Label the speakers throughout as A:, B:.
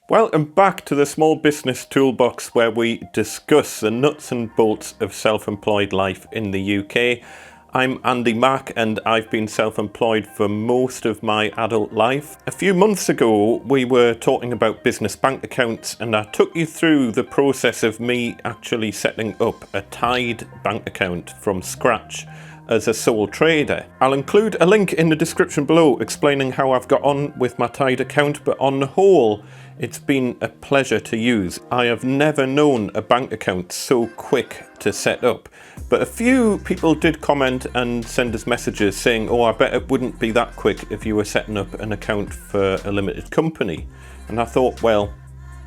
A: Welcome back to the Small Business Toolbox, where we discuss the nuts and bolts of self-employed life in the UK. I'm Andy Mack and I've been self-employed for most of my adult life. A few months ago we were talking about business bank accounts and I took you through the process of me actually setting up a Tide bank account from scratch as a sole trader. I'll include a link in the description below explaining how I've got on with my Tide account, but on the whole it's been a pleasure to use. I have never known a bank account so quick to set up. But a few people did comment and send us messages saying, oh, I bet it wouldn't be that quick if you were setting up an account for a limited company. And I thought, well,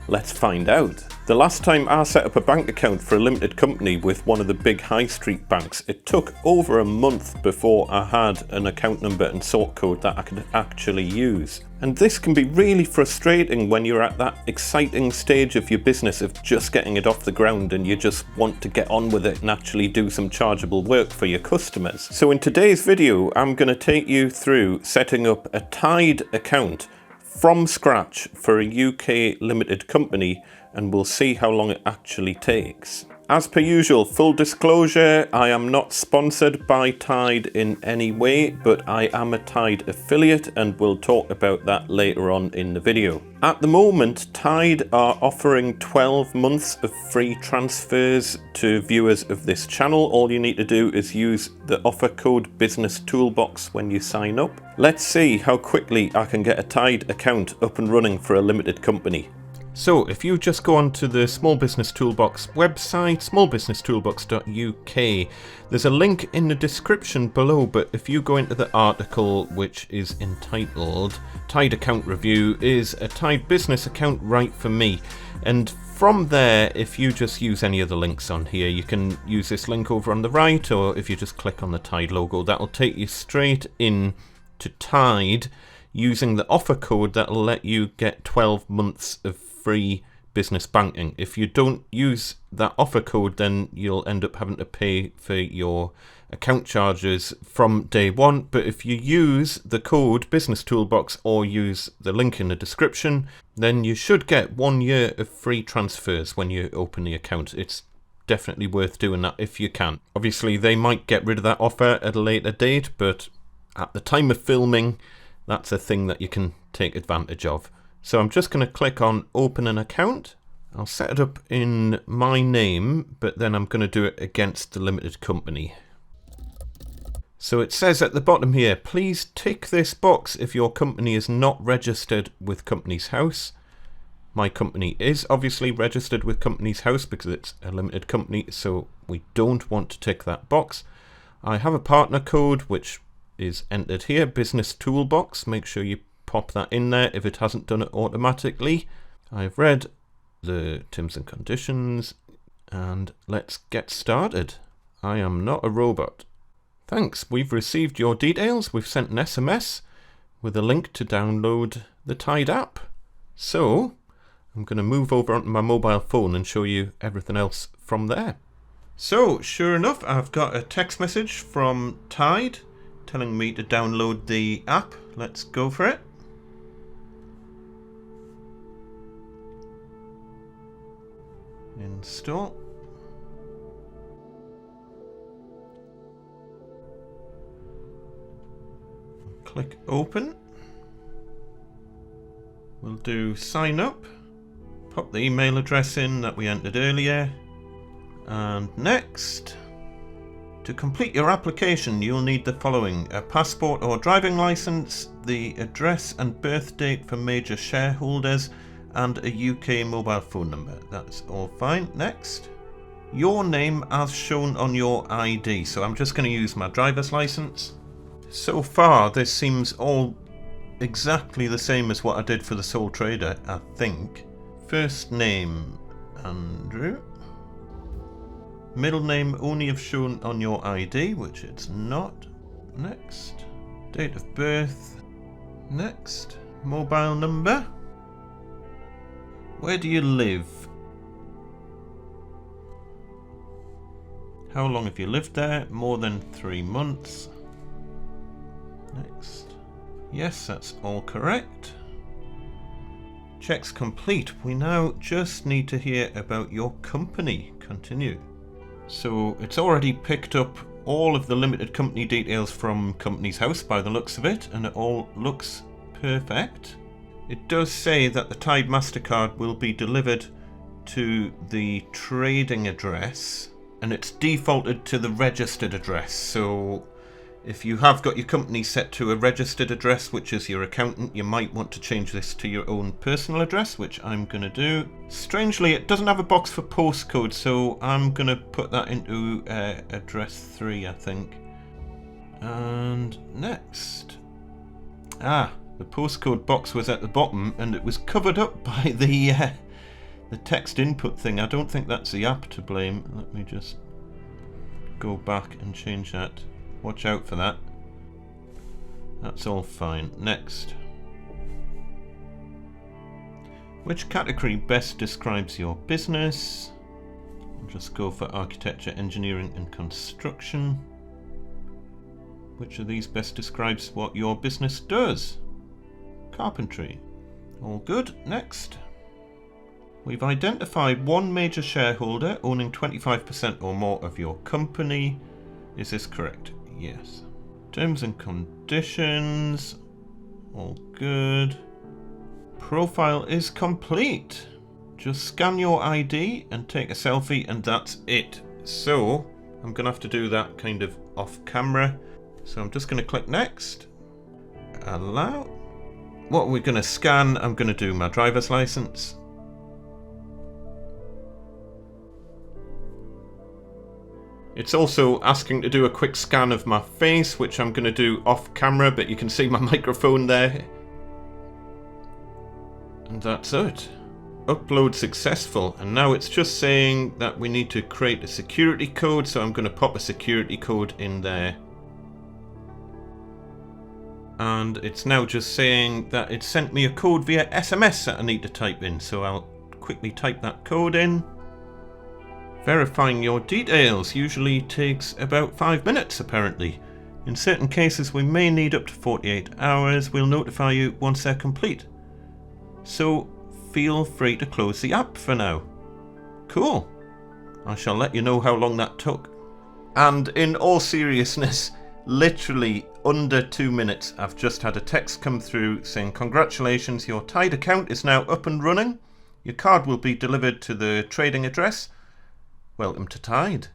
A: let's find out. The last time I set up a bank account for a limited company with one of the big high street banks, it took over a month before I had an account number and sort code that I could actually use. And this can be really frustrating when you're at that exciting stage of your business of just getting it off the ground and you just want to get on with it and actually do some chargeable work for your customers. So in today's video, I'm going to take you through setting up a Tide account from scratch for a UK limited company, and we'll see how long it actually takes. As per usual, full disclosure, I am not sponsored by Tide in any way, but I am a Tide affiliate and we'll talk about that later on in the video. At the moment, Tide are offering 12 months of free transfers to viewers of this channel. All you need to do is use the offer code BUSINESSTOOLBOX when you sign up. Let's see how quickly I can get a Tide account up and running for a limited company. So if you just go onto the Small Business Toolbox website, smallbusinesstoolbox.uk, there's a link in the description below, but if you go into the article which is entitled Tide Account Review, is a Tide business account right for me? And from there, if you just use any of the links on here, you can use this link over on the right, or if you just click on the Tide logo, that'll take you straight in to Tide using the offer code that'll let you get 12 months of free business banking. If you don't use that offer code, then you'll end up having to pay for your account charges from day one. But if you use the code Business Toolbox or use the link in the description, then you should get 1 year of free transfers when you open the account. It's definitely worth doing that if you can. Obviously, they might get rid of that offer at a later date, but at the time of filming, that's a thing that you can take advantage of. So I'm just going to click on open an account. I'll set it up in my name, but then I'm going to do it against the limited company. So it says at the bottom here, please tick this box if your company is not registered with Companies House. My company is obviously registered with Companies House because it's a limited company, so we don't want to tick that box. I have a partner code which is entered here, Business Toolbox. Make sure you pop that in there if it hasn't done it automatically. I've read the terms and conditions and let's get started. I am not a robot. Thanks, we've received your details. We've sent an SMS with a link to download the Tide app. So I'm going to move over onto my mobile phone and show you everything else from there. So sure enough, I've got a text message from Tide telling me to download the app. Let's go for it. Install. Click open. We'll do sign up. Pop the email address in that we entered earlier. And next. To complete your application, you'll need the following: a passport or driving license, the address and birth date for major shareholders, and a UK mobile phone number. That's all fine. Next. Your name as shown on your ID. So I'm just going to use my driver's license. So far, this seems all exactly the same as what I did for the sole trader, I think. First name, Andrew. Middle name only if shown on your ID, which it's not. Next. Date of birth. Next. Mobile number. Where do you live? How long have you lived there? More than 3 months. Next. Yes, that's all correct. Checks complete. We now just need to hear about your company. Continue. So it's already picked up all of the limited company details from Company's House by the looks of it, and it all looks perfect. It does say that the Tide MasterCard will be delivered to the trading address, and it's defaulted to the registered address. So if you have got your company set to a registered address, which is your accountant, you might want to change this to your own personal address, which I'm going to do. Strangely, it doesn't have a box for postcode, so I'm going to put that into address 3, I think. And next. The postcode box was at the bottom, and it was covered up by the text input thing. I don't think that's the app to blame. Let me just go back and change that. Watch out for that. That's all fine. Next. Which category best describes your business? I'll just go for architecture, engineering and construction. Which of these best describes what your business does? Carpentry. All good. Next. We've identified one major shareholder owning 25% or more of your company. Is this correct? Yes. Terms and conditions. All good. Profile is complete. Just scan your ID and take a selfie, and that's it. So I'm going to have to do that kind of off camera. So I'm just going to click next. Allow. What are we going to scan? I'm going to do my driver's license. It's also asking to do a quick scan of my face, which I'm going to do off camera, but you can see my microphone there. And that's it. Upload successful. And now it's just saying that we need to create a security code, so I'm going to pop a security code in there. And it's now just saying that it sent me a code via SMS that I need to type in, so I'll quickly type that code in. Verifying your details usually takes about 5 minutes, apparently. In certain cases we may need up to 48 hours. We'll notify you once they're complete. So feel free to close the app for now. Cool. I shall let you know how long that took. And in all seriousness, literally under 2 minutes, I've just had a text come through saying, congratulations, your Tide account is now up and running. Your card will be delivered to the trading address. Welcome to Tide.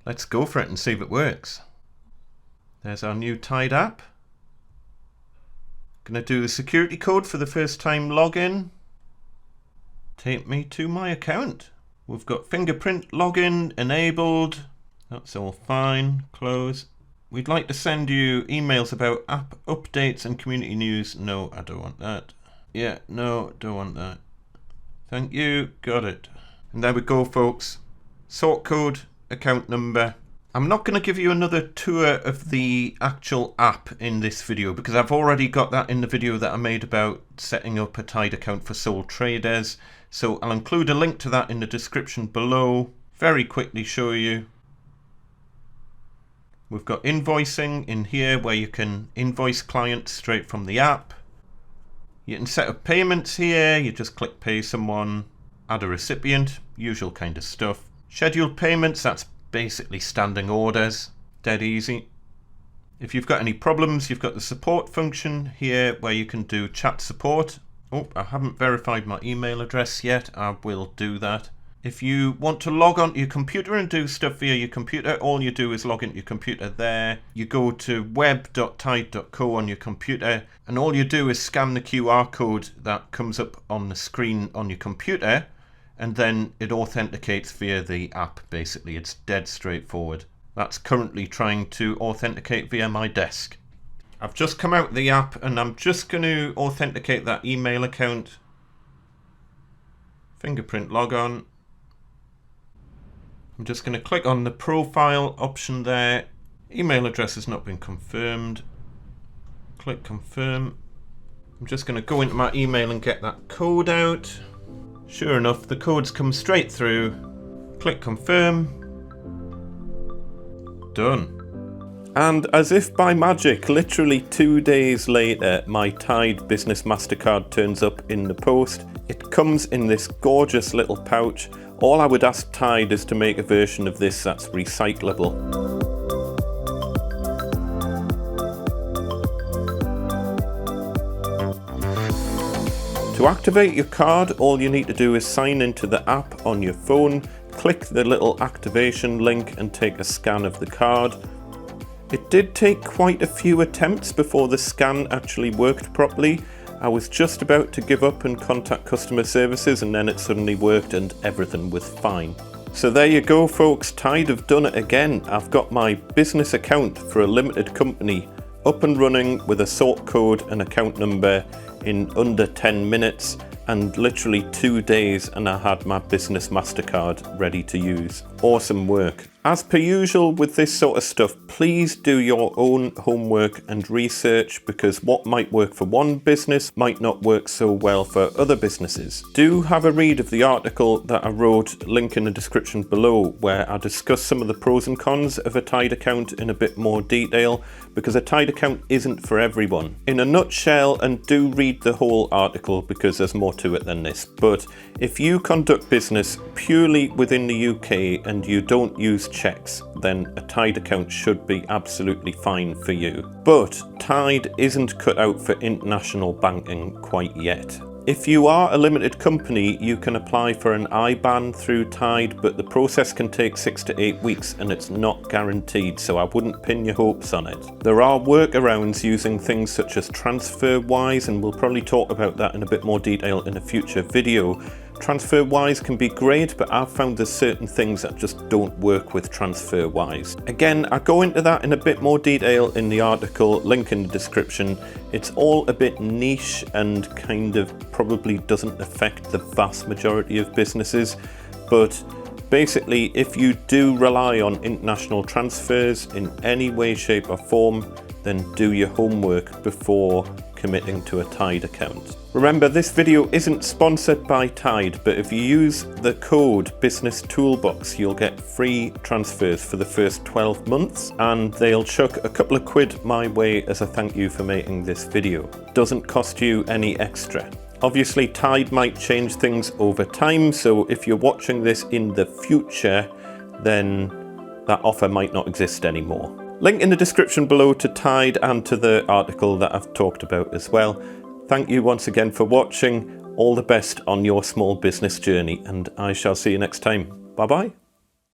A: Let's go for it and see if it works. There's our new Tide app. Gonna do the security code for the first time login. Take me to my account. We've got fingerprint login enabled. That's all fine. Close. We'd like to send you emails about app updates and community news. No, I don't want that. Yeah, no, don't want that. Thank you. Got it. And there we go, folks. Sort code, account number. I'm not going to give you another tour of the actual app in this video because I've already got that in the video that I made about setting up a Tide account for sole traders. So I'll include a link to that in the description below. Very quickly show you. We've got invoicing in here where you can invoice clients straight from the app. You can set up payments here. You just click pay someone, add a recipient, usual kind of stuff. Scheduled payments, that's basically standing orders, dead easy. If you've got any problems, you've got the support function here where you can do chat support. Oh, I haven't verified my email address yet. I will do that. If you want to log on to your computer and do stuff via your computer, all you do is log into your computer there. You go to web.tide.co on your computer, and all you do is scan the QR code that comes up on the screen on your computer, and then it authenticates via the app, basically. It's dead straightforward. That's currently trying to authenticate via my desk. I've just come out of the app and I'm just going to authenticate that email account. Fingerprint logon. I'm just going to click on the profile option there. Email address has not been confirmed. Click confirm. I'm just going to go into my email and get that code out. Sure enough, the codes come straight through. Click confirm. Done. And as if by magic, literally 2 days later, my Tide Business MasterCard turns up in the post. It comes in this gorgeous little pouch. All I would ask Tide is to make a version of this that's recyclable. To activate your card, all you need to do is sign into the app on your phone, click the little activation link and take a scan of the card. It did take quite a few attempts before the scan actually worked properly. I was just about to give up and contact customer services, and then it suddenly worked and everything was fine. So there you go folks, Tide have done it again. I've got my business account for a limited company up and running with a sort code and account number in under 10 minutes, and literally 2 days and I had my business MasterCard ready to use. Awesome work. As per usual with this sort of stuff, please do your own homework and research, because what might work for one business might not work so well for other businesses. Do have a read of the article that I wrote, link in the description below, where I discuss some of the pros and cons of a Tide account in a bit more detail, because a Tide account isn't for everyone. In a nutshell, and do read the whole article because there's more to it than this, but if you conduct business purely within the UK and you don't use checks, then a Tide account should be absolutely fine for you. But Tide isn't cut out for international banking quite yet. If you are a limited company, you can apply for an IBAN through Tide, but the process can take 6 to 8 weeks and it's not guaranteed, so I wouldn't pin your hopes on it. There are workarounds using things such as TransferWise, and we'll probably talk about that in a bit more detail in a future video. TransferWise can be great, but I've found there's certain things that just don't work with TransferWise. Again, I go into that in a bit more detail in the article, link in the description. It's all a bit niche and kind of probably doesn't affect the vast majority of businesses, but basically if you do rely on international transfers in any way, shape or form, then do your homework before committing to a Tide account. Remember, this video isn't sponsored by Tide, but if you use the code BUSINESSTOOLBOX, you'll get free transfers for the first 12 months, and they'll chuck a couple of quid my way as a thank you for making this video. Doesn't cost you any extra. Obviously, Tide might change things over time, so if you're watching this in the future, then that offer might not exist anymore. Link in the description below to Tide and to the article that I've talked about as well. Thank you once again for watching. All the best on your small business journey, and I shall see you next time. Bye bye.